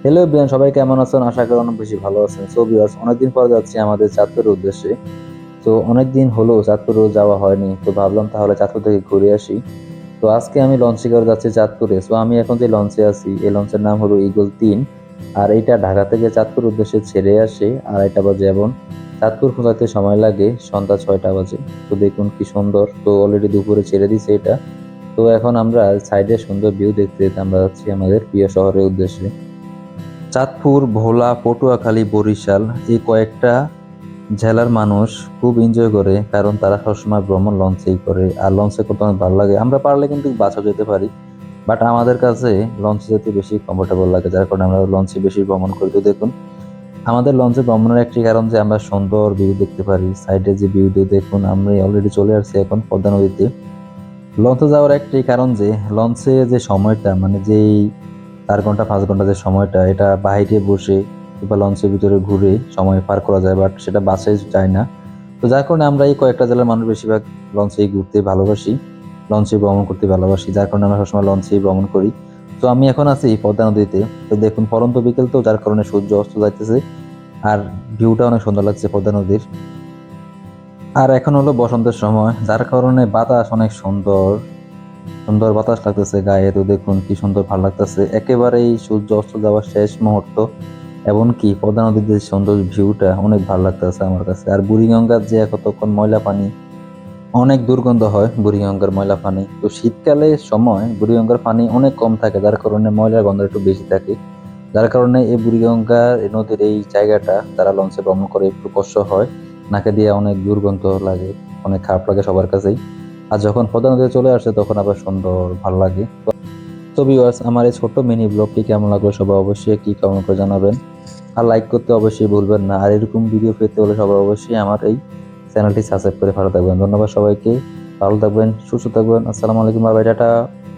Hello বিয়ান, সবাই কেমন আছেন? আশা করি অনেক বেশি ভালো আছেন। সো ভিউয়ার্স, অনেকদিন পর যাচ্ছি আমাদের চাঁদপুরের উদ্দেশ্যে। তো অনেকদিন হলো চাঁদপুরেও যাওয়া হয়নি, তো ভাবলাম তাহলে চাঁদপুর থেকে ঘুরে আসি। তো আজকে আমি লঞ্চে করে যাচ্ছি চাঁদপুরে। সো আমি এখন যে লঞ্চে আছি, এই লঞ্চের নাম হলো ঈগল 3। আর এইটা ঢাকা থেকে চাঁদপুর উদ্দেশ্যে ছেড়ে আসে 2:30 বাজে, এবং চাঁদপুর পৌঁছাতে সময় লাগে সন্ধ্যা 6টা বাজে। তো দেখুন কি সুন্দর, তো অলরেডি দুপুরে ছেড়ে দিছে এটা। তো এখন আমরা সাইডে সুন্দর ভিউ দেখতে দেখতে আমরা যাচ্ছি আমাদের প্রিয় শহরের উদ্দেশ্যে। চাঁদপুর, ভোলা, পটুয়াখালী, বরিশাল এই কয়েকটা জেলার মানুষ খুব এনজয় করে, কারণ তারা সবসময় ভ্রমণ লঞ্চেই করে। আর লঞ্চে করতে অনেক ভালো লাগে। আমরা পারলে কিন্তু বাসও যেতে পারি, বাট আমাদের কাছে লঞ্চে যেতে বেশি কমফোর্টেবল লাগে, যার কারণে আমরা লঞ্চে বেশি ভ্রমণ করি। তো দেখুন, আমাদের লঞ্চে ভ্রমণের একটি কারণ যে আমরা সুন্দর ভিউ দেখতে পারি। সাইডে যে ভিউ দেখুন, আমরা অলরেডি চলে আসছি এখন পদ্মা নদীতে। লঞ্চে যাওয়ার একটি কারণ যে লঞ্চে যে সময়টা, মানে যেই 4 ঘন্টা 5 ঘন্টা যে সময়টা, এটা বাইরে বসে কিংবা লঞ্চের ভিতরে ঘুরে সময় পার করা যায়, বাট সেটা বাসে যায় না। তো যার কারণে আমরা এই কয়েকটা জেলার মানুষ বেশিরভাগ লঞ্চেই ঘুরতে ভালোবাসি, লঞ্চে ভ্রমণ করতে ভালোবাসি, যার কারণে আমরা সবসময় লঞ্চেই ভ্রমণ করি। তো আমি এখন আছি পদ্মা নদীতে। তো দেখুন, পরন্ত বিকেল, তো যার কারণে সূর্য অস্ত যাইতেছে। আর ভিউটা অনেক সুন্দর লাগছে পদ্মা নদীর। আর এখন হলো বসন্তের সময়, যার কারণে বাতাস অনেক সুন্দর সুন্দর বাতাস লাগতেছে গায়ে। তো দেখুন কি সুন্দর ভালো লাগতেছে, একেবারেই সূর্য অস্ত যাওয়ার শেষ মুহূর্ত। এবং কি পদ্মা নদীর যে সুন্দর ভিউটা অনেক ভালো লাগতেছে আমার কাছে। আর বুড়িগঙ্গার যে কতক্ষণ ময়লা পানি, অনেক দুর্গন্ধ হয় বুড়িগঙ্গার ময়লা পানি। তো শীতকালে সময় বুড়িগঙ্গার পানি অনেক কম থাকে, যার কারণে ময়লার গন্ধ একটু বেশি থাকে। যার কারণে এই বুড়িগঙ্গার এই নদীর এই জায়গাটা যারা লঞ্চে ভ্রমণ করে একটু কষ্ট হয়, নাকে দিয়ে অনেক দুর্গন্ধ লাগে, অনেক খারাপ লাগে সবার কাছেই। আর যখন পদ্মা নদীতে চলে আসে তখন আবার সুন্দর ভালো লাগে। তো ভিউয়ার্স, আমার এই ছোট্ট মিনি ব্লগটি কেমন লাগলো সবাই অবশ্যই একটি কমেন্ট করে জানাবেন। আর লাইক করতে অবশ্যই ভুলবেন না। আর এরকম ভিডিও পেতে হলে সবাই অবশ্যই আমার এই চ্যানেলটি সাবস্ক্রাইব করে ভালো থাকবেন। ধন্যবাদ সবাইকে। ভালো থাকবেন, সুস্থ থাকবেন। আসসালামু আলাইকুম, বাই বাই, টাটা।